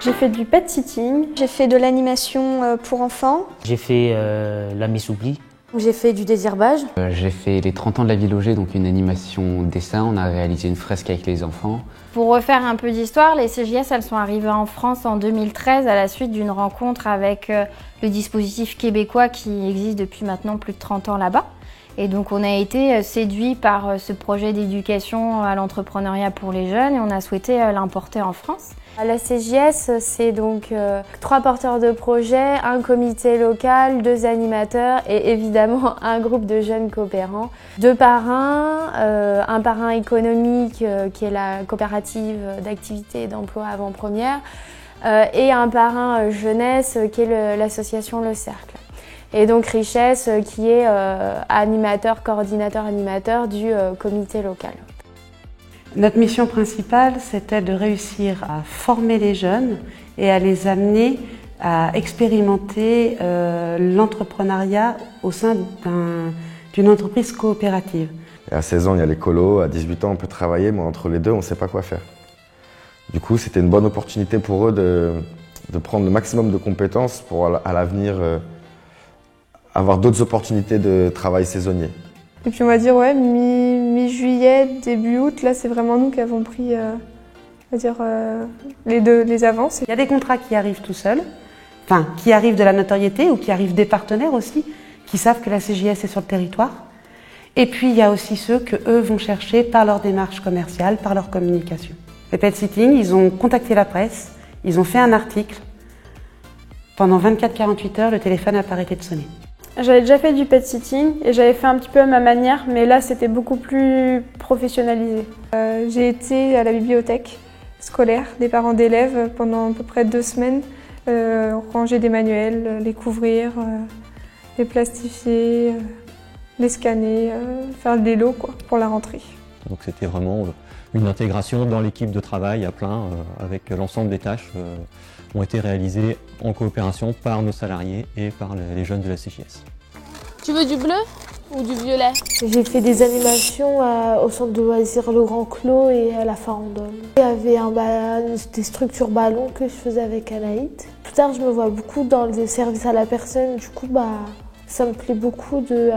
J'ai fait du pet sitting, j'ai fait de l'animation pour enfants. J'ai fait la Messoupli. J'ai fait du désherbage. J'ai fait les 30 ans de la vie logée, donc une animation dessin. On a réalisé une fresque avec les enfants. Pour refaire un peu d'histoire, les CJS elles sont arrivées en France en 2013 à la suite d'une rencontre avec le dispositif québécois qui existe depuis maintenant plus de 30 ans là-bas. Et donc on a été séduits par ce projet d'éducation à l'entrepreneuriat pour les jeunes et on a souhaité l'importer en France. La CJS, c'est donc 3 porteurs de projet, un comité local, 2 animateurs et évidemment un groupe de jeunes coopérants. 2 parrains, un parrain économique qui est la coopérative d'activité et d'emploi avant-première et un parrain jeunesse qui est l'association Le Cercle. Et donc Richesse qui est animateur, coordinateur animateur du comité local. Notre mission principale, c'était de réussir à former les jeunes et à les amener à expérimenter l'entrepreneuriat au sein d'une entreprise coopérative. Et à 16 ans, il y a les colos, à 18 ans, on peut travailler, mais entre les deux, on ne sait pas quoi faire. Du coup, c'était une bonne opportunité pour eux de prendre le maximum de compétences pour à l'avenir avoir d'autres opportunités de travail saisonnier. Et puis on va dire ouais, mi-juillet, début août, là c'est vraiment nous qui avons pris on va dire, les avances. Il y a des contrats qui arrivent tout seuls, enfin qui arrivent de la notoriété ou qui arrivent des partenaires aussi, qui savent que la CJS est sur le territoire. Et puis il y a aussi ceux que eux vont chercher par leur démarche commerciale, par leur communication. Les pet sitting, ils ont contacté la presse, ils ont fait un article. Pendant 24-48 heures, le téléphone n'a pas arrêté de sonner. J'avais déjà fait du pet sitting et j'avais fait un petit peu à ma manière, mais là c'était beaucoup plus professionnalisé. J'ai été à la bibliothèque scolaire des parents d'élèves pendant à peu près 2 semaines, ranger des manuels, les couvrir, les plastifier, les scanner, faire des lots quoi, pour la rentrée. Donc c'était vraiment une intégration dans l'équipe de travail à plein, avec l'ensemble des tâches ont été réalisées en coopération par nos salariés et par les jeunes de la CJS. Tu veux du bleu ou du violet? J'ai fait des animations au centre de loisirs Le Grand Clos et à la Farandole. Il y avait des structures ballons que je faisais avec Anaït. Plus tard, je me vois beaucoup dans les services à la personne. Du coup, ça me plaît beaucoup de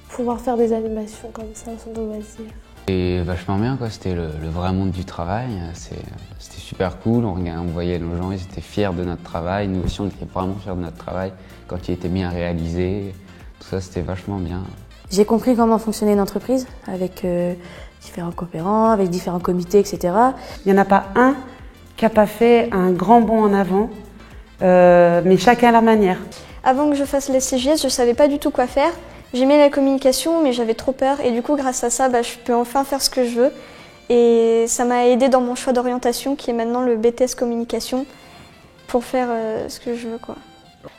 pouvoir faire des animations comme ça au centre de loisirs. C'était vachement bien, quoi. C'était le vrai monde du travail. C'était super cool. On voyait nos gens, ils étaient fiers de notre travail. Nous aussi, on était vraiment fiers de notre travail quand il était bien réalisé. Tout ça, c'était vachement bien. J'ai compris comment fonctionnait une entreprise avec différents coopérants, avec différents comités, etc. Il n'y en a pas un qui n'a pas fait un grand bond en avant, mais chacun à leur manière. Avant que je fasse les CJS, je ne savais pas du tout quoi faire. J'aimais la communication, mais j'avais trop peur. Et du coup, grâce à ça, je peux enfin faire ce que je veux. Et ça m'a aidé dans mon choix d'orientation, qui est maintenant le BTS Communication, pour faire ce que je veux, quoi.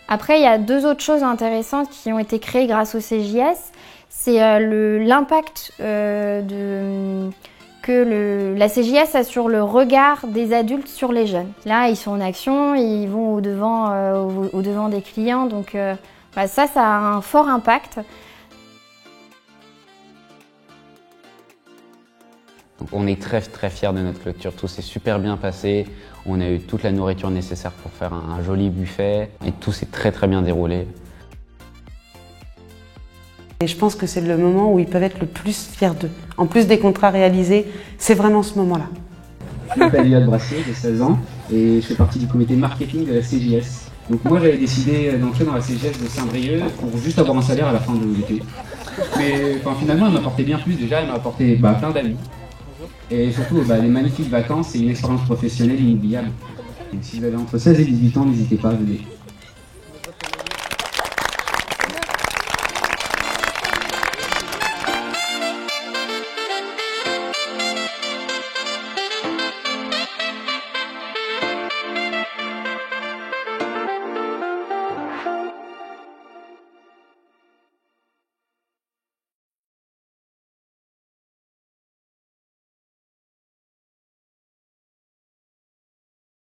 Après, il y a 2 autres choses intéressantes qui ont été créées grâce au CJS. C'est l'impact que la CJS a sur le regard des adultes sur les jeunes. Là, ils sont en action, ils vont au-devant des clients, donc ça a un fort impact. Donc, on est très très fiers de notre clôture. Tout s'est super bien passé. On a eu toute la nourriture nécessaire pour faire un joli buffet et tout s'est très très bien déroulé. Et je pense que c'est le moment où ils peuvent être le plus fiers d'eux. En plus des contrats réalisés, c'est vraiment ce moment-là. Je m'appelle Eliade Brassier, j'ai 16 ans et je fais partie du comité marketing de la CJS. Donc moi j'avais décidé d'entrer dans la CJS de Saint-Brieuc pour juste avoir un salaire à la fin de l'été. Mais finalement elle m'apportait bien plus déjà, elle m'a apporté plein d'amis. Et surtout des magnifiques vacances et une expérience professionnelle inoubliable. Donc, si vous avez entre 16 et 18 ans, n'hésitez pas à venir.